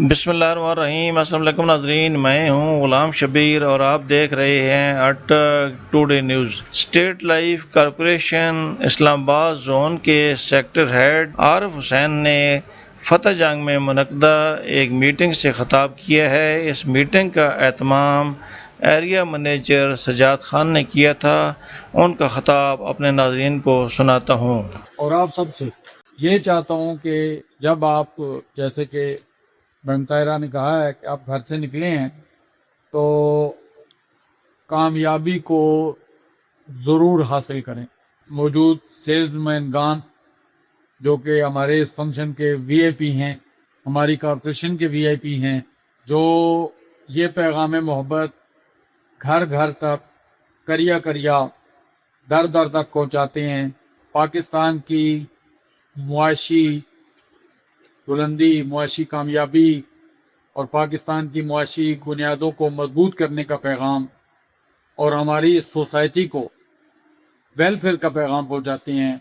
بسم اللہ الرحمن الرحیم۔ السلام علیکم ناظرین، میں ہوں غلام شبیر اور آپ دیکھ رہے ہیں Attock today news. State life corporation Islamabad zone کے سیکٹر ہیڈ عارف حسین نے فتح جنگ میں منعقدہ ایک میٹنگ سے خطاب کیا ہے۔ اس میٹنگ کا اہتمام ایریا منیجر سجاد خان نے کیا تھا۔ ان کا خطاب اپنے ناظرین کو سناتا ہوں۔ اور آپ سب سے یہ چاہتا ہوں کہ جب آپ، جیسے کہ بہن طاہرہ نے کہا ہے کہ آپ گھر سے نکلے ہیں تو کامیابی کو ضرور حاصل کریں۔ موجود سیلز مین گان جو کہ ہمارے اس فنکشن کے وی آئی پی ہیں، ہماری کارپوریشن کے وی آئی پی ہیں، جو یہ پیغام محبت گھر گھر تک کریا کریا در در تک پہنچاتے ہیں، پاکستان کی معاشی بلندی، معاشی کامیابی اور پاکستان کی معاشی بنیادوں کو مضبوط کرنے کا پیغام اور ہماری سوسائٹی کو ویلفیئر کا پیغام پہنچاتے ہیں،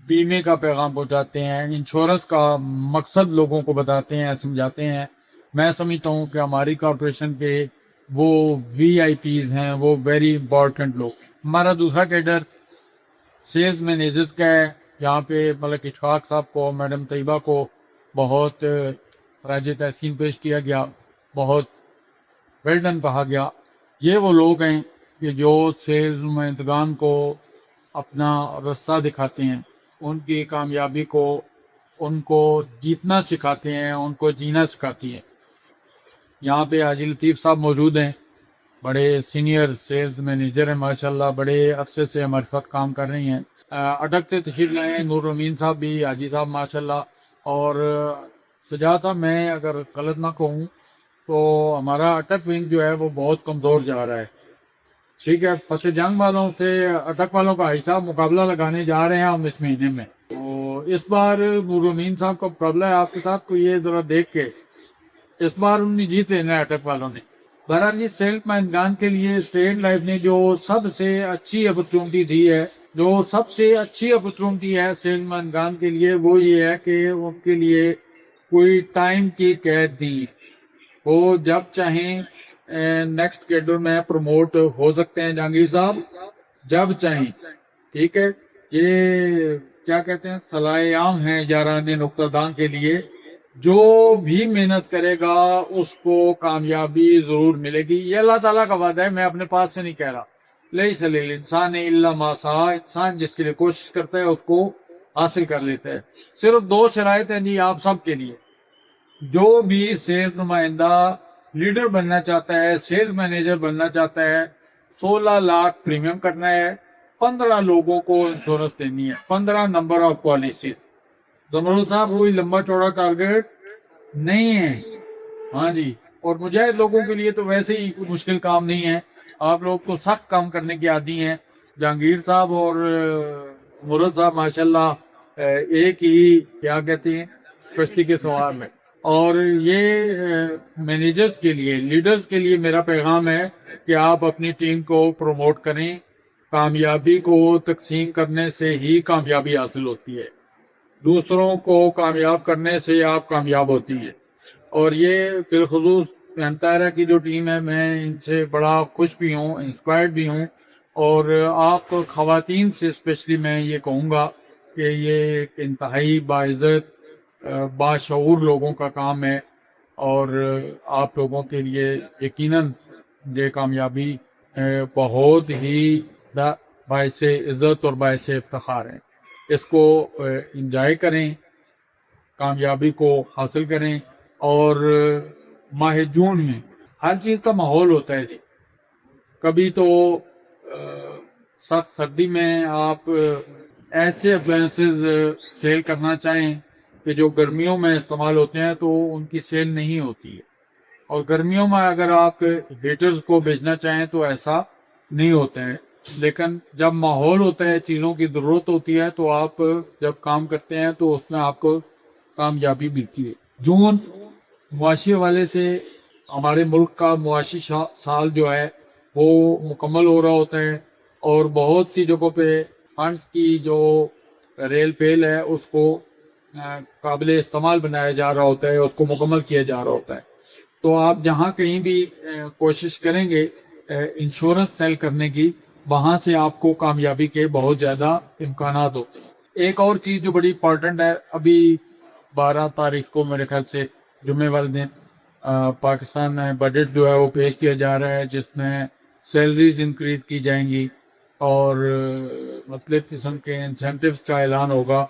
بیمے کا پیغام پہنچاتے ہیں، انشورنس کا مقصد لوگوں کو بتاتے ہیں، سمجھاتے ہیں۔ میں سمجھتا ہوں کہ ہماری کارپوریشن کے وہ وی آئی پیز ہیں، وہ ویری امپورٹنٹ لوگ ہیں۔ ہمارا دوسرا کیڈر سیلز مینیجرز کا ہے۔ یہاں پہ ملک اشفاق صاحب کو، میڈم طیبہ کو بہت خراج تحسین پیش کیا گیا، بہت ویل ڈن کہا گیا۔ یہ وہ لوگ ہیں کہ جو سیلز مینگان کو اپنا رستہ دکھاتے ہیں، ان کی کامیابی کو، ان کو جیتنا سکھاتے ہیں، ان کو جینا سکھاتی ہیں۔ یہاں پہ حاجی لطیف صاحب موجود ہیں، بڑے سینئر سیلز مینیجر ہیں ماشاءاللہ، بڑے عرصے سے ہمارے ساتھ کام کر رہی ہیں۔ اٹک سے تشریف لائے ہیں نور امین صاحب بھی، حاجی صاحب ماشاءاللہ، اور سجاد صاحب، میں اگر غلط نہ کہوں تو ہمارا اٹک ونگ جو ہے وہ بہت کمزور جا رہا ہے۔ ٹھیک ہے، فتح جنگ والوں سے اٹک والوں کا حساب مقابلہ لگانے جا رہے ہیں ہم اس مہینے میں، تو اس بار نور امین صاحب کا مقابلہ ہے آپ کے ساتھ، کو یہ ذرا دیکھ کے اس بار انہوں نے جیت لینا ہے اٹک والوں نے۔ بہرحال یہ سیلف مینگان کے لیے اسٹیٹ لائف نے جو سب سے اچھی اپرچونٹی دی ہے، جو سب سے اچھی اپرچونٹی ہے سیلف مینگان کے لیے، وہ یہ ہے کہ ان کے لیے کوئی ٹائم کی قید دی، وہ جب چاہیں نیکسٹ کیڈر میں پروموٹ ہو سکتے ہیں جہانگیر صاحب، جب چاہیں۔ ٹھیک ہے، یہ کیا کہتے ہیں، صلاح عام ہے یاران نقطہ دان کے لیے، جو بھی محنت کرے گا اس کو کامیابی ضرور ملے گی۔ یہ اللہ تعالیٰ کا وعدہ ہے، میں اپنے پاس سے نہیں کہہ رہا۔ لیس للانسان الا ما سعی، انسان جس کے لیے کوشش کرتا ہے اس کو حاصل کر لیتا ہے۔ صرف دو شرائط ہیں جی آپ سب کے لیے، جو بھی سیلز نمائندہ لیڈر بننا چاہتا ہے، سیلز مینیجر بننا چاہتا ہے، 16 لاکھ پریمیم کرنا ہے، 15 لوگوں کو انشورنس دینی ہے، 15 نمبر آف پالیسیز۔ دونوں صاحب کوئی لمبا چوڑا ٹارگیٹ نہیں ہے، ہاں جی، اور مجاہد لوگوں کے لیے تو ویسے ہی کوئی مشکل کام نہیں ہے، آپ لوگ تو سخت کام کرنے کے عادی ہیں۔ جہانگیر صاحب اور مرد صاحب ماشاءاللہ ایک ہی کیا کہتے ہیں کشتی کے سوار میں۔ اور یہ مینیجرز کے لیے، لیڈرز کے لیے میرا پیغام ہے کہ آپ اپنی ٹیم کو پروموٹ کریں۔ کامیابی کو تقسیم کرنے سے ہی کامیابی حاصل ہوتی ہے، دوسروں کو کامیاب کرنے سے آپ کامیاب ہوتی ہے۔ اور یہ بالخصوص طاہرہ کی جو ٹیم ہے، میں ان سے بڑا خوش بھی ہوں، انسپائرڈ بھی ہوں، اور آپ خواتین سے اسپیشلی میں یہ کہوں گا کہ یہ ایک انتہائی باعزت باشعور لوگوں کا کام ہے، اور آپ لوگوں کے لیے یقیناً یہ کامیابی بہت ہی باعث عزت اور باعث افتخار ہے۔ اس کو انجوائے کریں، کامیابی کو حاصل کریں، اور ماہ جون میں ہر چیز کا ماحول ہوتا ہے جی۔ کبھی تو سخت سردی میں آپ ایسے اپلائنسز سیل کرنا چاہیں کہ جو گرمیوں میں استعمال ہوتے ہیں تو ان کی سیل نہیں ہوتی ہے، اور گرمیوں میں اگر آپ ہیٹرز کو بیچنا چاہیں تو ایسا نہیں ہوتا ہے۔ لیکن جب ماحول ہوتا ہے، چیزوں کی ضرورت ہوتی ہے، تو آپ جب کام کرتے ہیں تو اس میں آپ کو کامیابی ملتی ہے۔ جون معاشی حوالے سے ہمارے ملک کا معاشی سال جو ہے وہ مکمل ہو رہا ہوتا ہے، اور بہت سی جگہوں پہ فنڈز کی جو ریل پیل ہے اس کو قابل استعمال بنایا جا رہا ہوتا ہے، اس کو مکمل کیا جا رہا ہوتا ہے. تو آپ جہاں کہیں بھی کوشش کریں گے انشورنس سیل کرنے کی، وہاں سے آپ کو کامیابی کے بہت زیادہ امکانات ہوتے ہیں. ایک اور چیز جو بڑی امپورٹنٹ ہے، ابھی 12 تاریخ کو میرے خیال سے جمعے والے دن پاکستان بجٹ جو ہے وہ پیش کیا جا رہا ہے، جس میں سیلریز انکریز کی جائیں گی اور مختلف قسم کے انسینٹیوز کا اعلان ہوگا.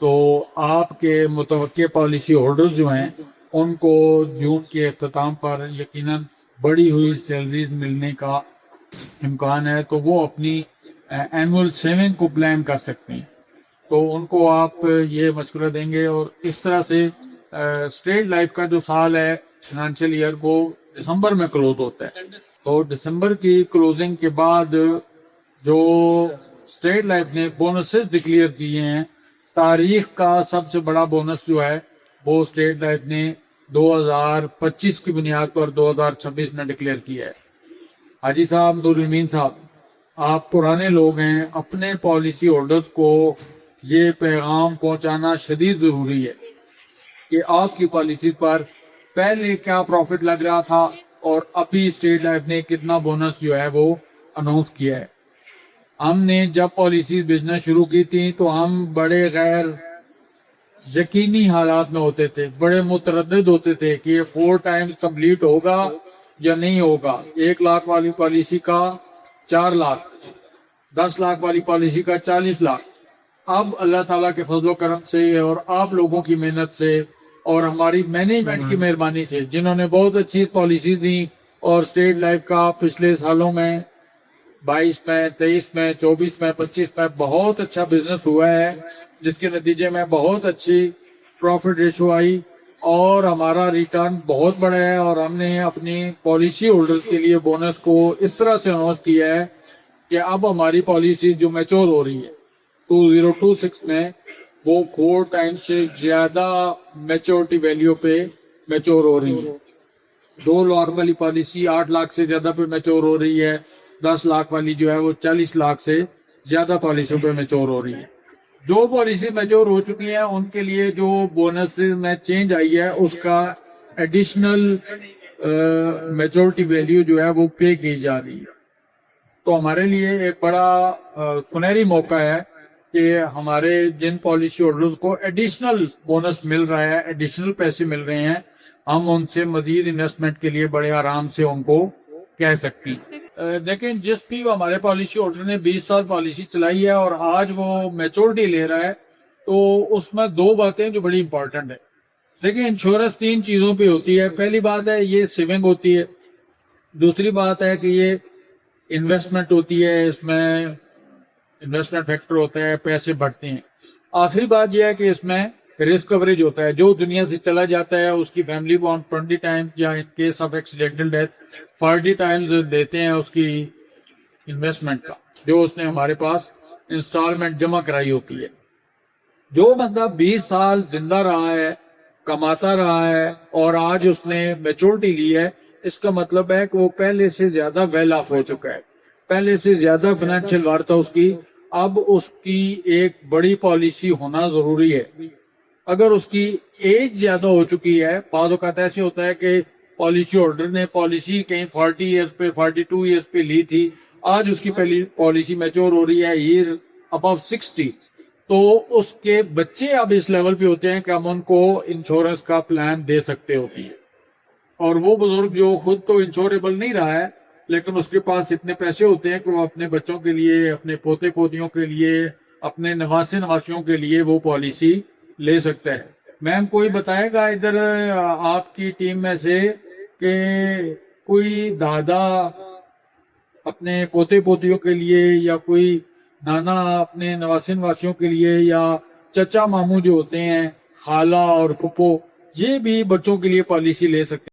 تو آپ کے متوقع پالیسی ہولڈرز جو ہیں ان کو جون کے اختتام پر یقیناً بڑی ہوئی سیلریز ملنے کا امکان ہے، تو وہ اپنی اینول سیونگ کو پلان کر سکتے ہیں. تو ان کو آپ یہ مشورہ دیں گے. اور اس طرح سے اسٹیٹ لائف کا جو سال ہے فائنانشیل ایئر کو دسمبر میں کلوز ہوتا ہے. تو دسمبر کی کلوزنگ کے بعد جو اسٹیٹ لائف نے بونسز ڈکلیئر کیے ہیں، تاریخ کا سب سے بڑا بونس جو ہے وہ اسٹیٹ لائف نے 2025 کی بنیاد پر 2026 میں ڈکلیئر کیا ہے. حاجی صاحب، نورالمین صاحب، آپ پرانے لوگ ہیں، اپنے پالیسی ہولڈرز کو یہ پیغام پہنچانا شدید ضروری ہے کہ آپ کی پالیسی پر پہلے کیا پروفٹ لگ رہا تھا اور ابھی اسٹیٹ لائف نے کتنا بونس جو ہے وہ اناؤنس کیا ہے. ہم نے جب پالیسیز بیچنا شروع کی تھی تو ہم بڑے غیر یقینی حالات میں ہوتے تھے، بڑے متردد ہوتے تھے کہ یہ 4 ٹائمز کمپلیٹ ہوگا یا نہیں ہوگا. 1 لاکھ والی پالیسی کا 4 لاکھ، 10 لاکھ والی پالیسی کا 40 لاکھ. اب اللہ تعالیٰ کے فضل و کرم سے اور آپ لوگوں کی محنت سے اور ہماری مینجمنٹ کی مہربانی سے، جنہوں نے بہت اچھی پالیسیز دی، اور اسٹیٹ لائف کا پچھلے سالوں میں 22 میں، 23 میں، 24 میں، 25 میں بہت اچھا بزنس ہوا ہے، جس کے نتیجے میں بہت اچھی پروفٹ ریشو آئی اور ہمارا ریٹرن بہت بڑا ہے. اور ہم نے اپنی پالیسی ہولڈرز کے لیے بونس کو اس طرح سے اناؤنس کیا ہے کہ اب ہماری پالیسیز جو میچور ہو رہی ہے 2026 میں، وہ 4 ٹائم سے زیادہ میچورٹی ویلیو پہ میچور ہو رہی ہے. 2 لاکھ والی پالیسی 8 لاکھ سے زیادہ پہ میچور ہو رہی ہے، 10 لاکھ والی جو ہے وہ 40 لاکھ سے زیادہ پالیسیوں پہ میچور ہو رہی ہے. جو پالیسی میچور ہو چکی ہیں ان کے لیے جو بونس میں چینج آئی ہے اس کا ایڈیشنل میچورٹی ویلیو جو ہے وہ پے کی جا رہی ہے. تو ہمارے لیے ایک بڑا سنہری موقع ہے کہ ہمارے جن پالیسی ہولڈرز کو ایڈیشنل بونس مل رہا ہے، ایڈیشنل پیسے مل رہے ہیں، ہم ان سے مزید انویسٹمنٹ کے لیے بڑے آرام سے ان کو کہہ سکتے ہیں. دیکھیں، جس بھی ہمارے پالیسی ہولڈر نے 20 سال پالیسی چلائی ہے اور آج وہ میچورٹی لے رہا ہے، تو اس میں 2 باتیں جو بڑی امپورٹنٹ ہیں. دیکھیں، انشورنس 3 چیزوں پہ ہوتی ہے. پہلی بات ہے یہ سیونگ ہوتی ہے، دوسری بات ہے کہ یہ انویسٹمنٹ ہوتی ہے، اس میں انویسٹمنٹ فیکٹر ہوتا ہے، پیسے بڑھتے ہیں. آخری بات یہ ہے کہ اس میں رسک کوریج ہوتا ہے. جو دنیا سے چلا جاتا ہے اس کی فیملی کو ہم 20 ٹائمز یا in case of accidental death 40 Times دیتے ہیں اس کی انویسٹمنٹ کا، جو اس نے ہمارے پاس انسٹالمنٹ جمع کرائی ہوتی ہے. جو بندہ 20 سال زندہ رہا ہے، کماتا رہا ہے اور آج اس نے میچورٹی لی ہے، اس کا مطلب ہے کہ وہ پہلے سے زیادہ ویل آف ہو چکا ہے، پہلے سے زیادہ فائنینشیل وار تھا اس کی. اب اس کی ایک بڑی پالیسی ہونا ضروری ہے. اگر اس کی ایج زیادہ ہو چکی ہے، بعض اوقات ایسے ہوتا ہے کہ پالیسی ہولڈر نے پالیسی کہیں 40 ایئرز پہ 42 ایئرز پہ لی تھی، آج اس کی پہلی پالیسی میچور ہو رہی ہے ایئر ابو 60، تو اس کے بچے اب اس لیول پہ ہوتے ہیں کہ ہم ان کو انشورنس کا پلان دے سکتے ہوتی ہے. اور وہ بزرگ جو خود تو انشوریبل نہیں رہا ہے لیکن اس کے پاس اتنے پیسے ہوتے ہیں کہ وہ اپنے بچوں کے لیے، اپنے پوتے پوتیوں کے لیے، اپنے نواسے نواسیوں کے لیے وہ پالیسی لے سکتا ہے. میم، کوئی بتائے گا ادھر آپ کی ٹیم میں سے کہ کوئی دادا اپنے پوتے پوتیوں کے لیے، یا کوئی نانا اپنے نواسے نواسیوں کے لیے، یا چچا ماموں جو ہوتے ہیں، خالہ اور پھپھو، یہ بھی بچوں کے لیے پالیسی لے سکتے ہیں؟